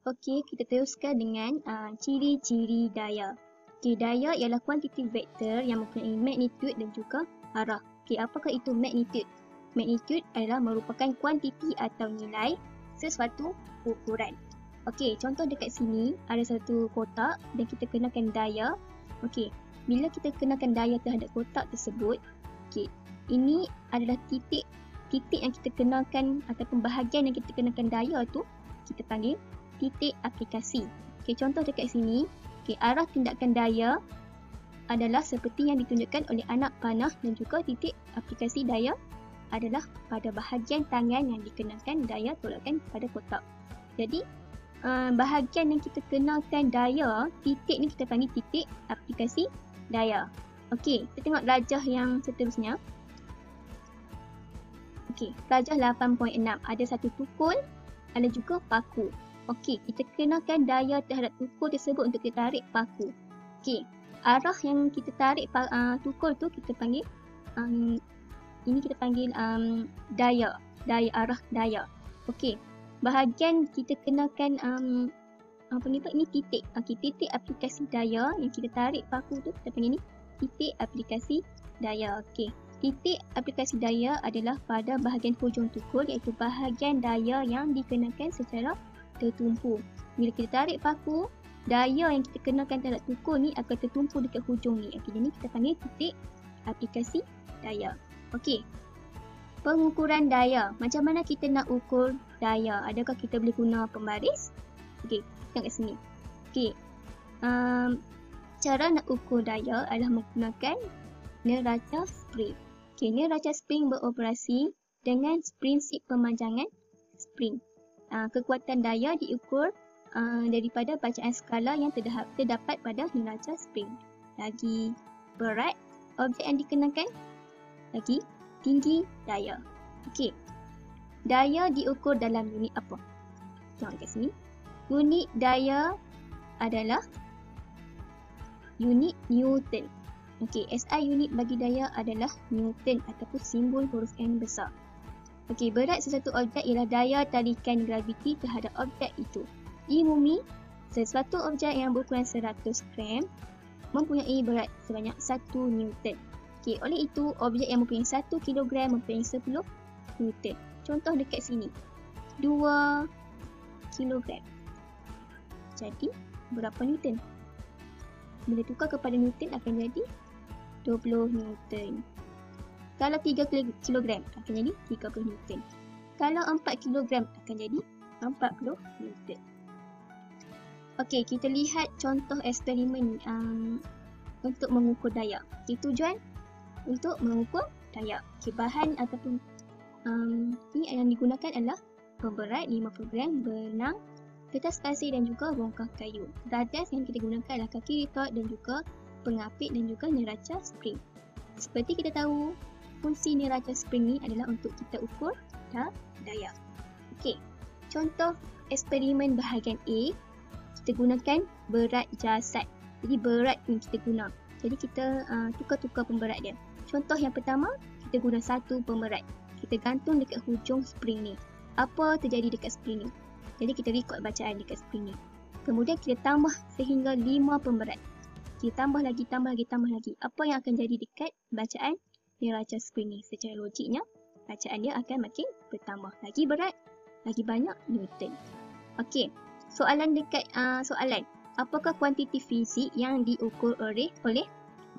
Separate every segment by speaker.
Speaker 1: Okey, kita teruskan dengan ciri-ciri daya. Okey, daya ialah kuantiti vektor yang mempunyai magnitude dan juga arah. Okey, apakah itu magnitude? Magnitude adalah merupakan kuantiti atau nilai sesuatu ukuran. Okey, contoh dekat sini ada satu kotak dan kita kenakan daya. Okey, bila kita kenakan daya terhadap kotak tersebut, okey, ini adalah titik yang kita kenakan ataupun bahagian yang kita kenakan daya tu kita panggil titik aplikasi. Okey, contoh dekat sini, okey, arah tindakan daya adalah seperti yang ditunjukkan oleh anak panah dan juga titik aplikasi daya adalah pada bahagian tangan yang dikenakan daya tolakan pada kotak. Jadi, bahagian yang kita kenalkan daya, titik ni kita panggil titik aplikasi daya. Okey, kita tengok darjah yang seterusnya. Okey, darjah 8.6. Ada satu tukul, ada juga paku. Okey, kita kenakan daya terhadap tukul tersebut untuk kita tarik paku. Okey, arah yang kita tarik tukul tu kita panggil ini kita panggil daya, arah daya. Okey, bahagian kita kenakan ini titik. Okey, titik aplikasi daya yang kita tarik paku tu kita panggil ni titik aplikasi daya. Okey, titik aplikasi daya adalah pada bahagian hujung tukul, iaitu bahagian daya yang dikenakan secara tertumpu. Bila kita tarik paku, daya yang kita kenakan terhadap tukul ni akan tertumpu dekat hujung ni. Okey, jadi kita panggil titik aplikasi daya. Okey, pengukuran daya. Macam mana kita nak ukur daya? Adakah kita boleh guna pembaris? Okey, tengok kat sini. Okey, cara nak ukur daya adalah menggunakan neraca spring. Okey, neraca spring beroperasi dengan prinsip pemanjangan spring. Kekuatan daya diukur daripada bacaan skala yang terdapat pada neraca spring. Lagi berat objek yang dikenakan, lagi tinggi daya. Okey, daya diukur dalam unit apa? Tengok kat sini. Unit daya adalah unit Newton. Okey, SI unit bagi daya adalah Newton ataupun simbol huruf N besar. Okey, berat sesuatu objek ialah daya tarikan graviti terhadap objek itu. Di bumi, sesuatu objek yang berukuran 100 gram mempunyai berat sebanyak 1 Newton. Okey, oleh itu, objek yang mempunyai 1 kilogram mempunyai 10 Newton. Contoh dekat sini, 2 kilogram. Jadi, berapa Newton? Bila tukar kepada Newton akan jadi 20 Newton. Kalau 3 kilogram akan jadi 30 Newton. Kalau 4 kilogram akan jadi 40 Newton. Okey, kita lihat contoh eksperimen untuk mengukur daya. Okay, tujuan untuk mengukur daya. Okay, bahan ataupun ini yang digunakan adalah pemberat 50 gram, benang, kertas pasir dan juga bongkah kayu. Radas yang kita gunakan adalah kaki retort dan juga pengapit dan juga neraca spring. Seperti kita tahu, fungsi neraca spring ni adalah untuk kita ukur daya. Okey, contoh eksperimen bahagian A, kita gunakan berat jasad. Jadi berat yang kita guna. Jadi kita tukar-tukar pemberat dia. Contoh yang pertama, kita guna satu pemberat. Kita gantung dekat hujung spring ni. Apa terjadi dekat spring ni? Jadi kita rekod bacaan dekat spring ni. Kemudian kita tambah sehingga 5 pemberat. Kita tambah lagi. Apa yang akan jadi dekat bacaan neraca spring ni? Secara logiknya, bacaan dia akan makin bertambah. Lagi berat, lagi banyak Newton. Okey, soalan dekat soalan. Apakah kuantiti fizik yang diukur oleh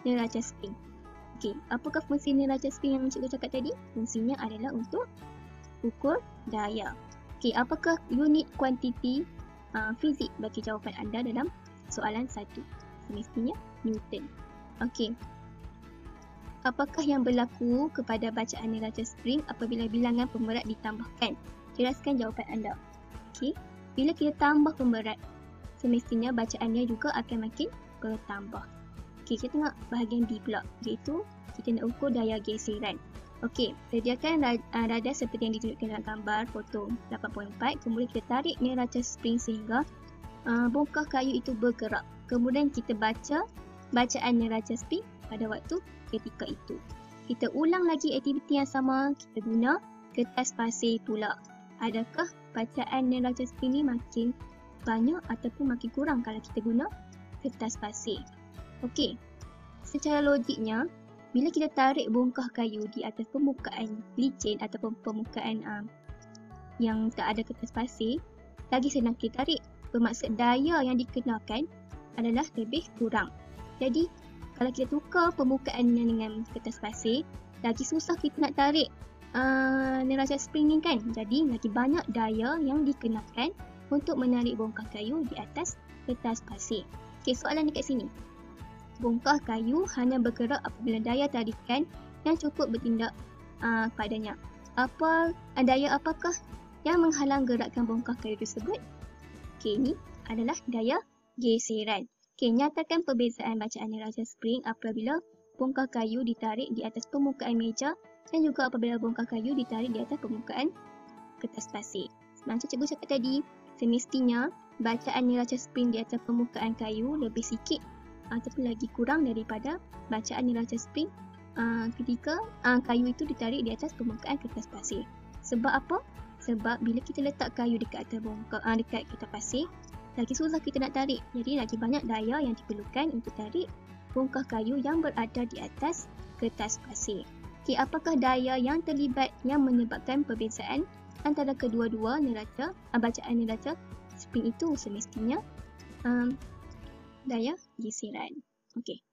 Speaker 1: neraca spring? Okey, apakah fungsi neraca spring yang cikgu cakap tadi? Fungsinya adalah untuk ukur daya. Okey, apakah unit kuantiti fizik bagi jawapan anda dalam soalan 1? Semestinya Newton. Okey. Apakah yang berlaku kepada bacaan neraca spring apabila bilangan pemberat ditambahkan? Jelaskan jawapan anda. Okey. Bila kita tambah pemberat, semestinya bacaannya juga akan makin bertambah. Okey, kita tengok bahagian B pula, iaitu kita nak ukur daya geseran. Okey, sediakan radas seperti yang ditunjukkan dalam gambar foto 8.4. Kemudian kita tarik neraca spring sehingga bongkah kayu itu bergerak. Kemudian kita baca bacaan neraca spring pada waktu ketika itu. Kita ulang lagi aktiviti yang sama, kita guna kertas pasir pula. Adakah bacaan neraca spring ni makin banyak ataupun makin kurang kalau kita guna kertas pasir. Okey, secara logiknya, bila kita tarik bongkah kayu di atas permukaan licin ataupun permukaan yang tak ada kertas pasir, lagi senang kita tarik. Bermaksud daya yang dikenakan adalah lebih kurang. Jadi, kalau kita tukar permukaannya dengan kertas pasir, lagi susah kita nak tarik neraca spring ni kan. Jadi, lagi banyak daya yang dikenakan untuk menarik bongkah kayu di atas kertas pasir. Okey, soalan dekat sini. Bongkah kayu hanya bergerak apabila daya tarikan yang cukup bertindak padanya. Daya apakah yang menghalang gerakan bongkah kayu tersebut? Okey, ini adalah daya geseran. Okey, nyatakan perbezaan bacaan neraca spring apabila bongkah kayu ditarik di atas permukaan meja dan juga apabila bongkah kayu ditarik di atas permukaan kertas pasir. Macam cikgu cakap tadi, semestinya bacaan neraca spring di atas permukaan kayu lebih sikit ataupun lagi kurang daripada bacaan neraca spring ketika kayu itu ditarik di atas permukaan kertas pasir. Sebab apa? Sebab bila kita letak kayu dekat atas dekat kertas pasir, lagi susah kita nak tarik. Jadi lagi banyak daya yang diperlukan untuk tarik bongkah kayu yang berada di atas kertas pasir. Okey, apakah daya yang terlibat yang menyebabkan perbezaan antara kedua-dua neraca bacaan neraca spring itu? Semestinya daya geseran. Okey.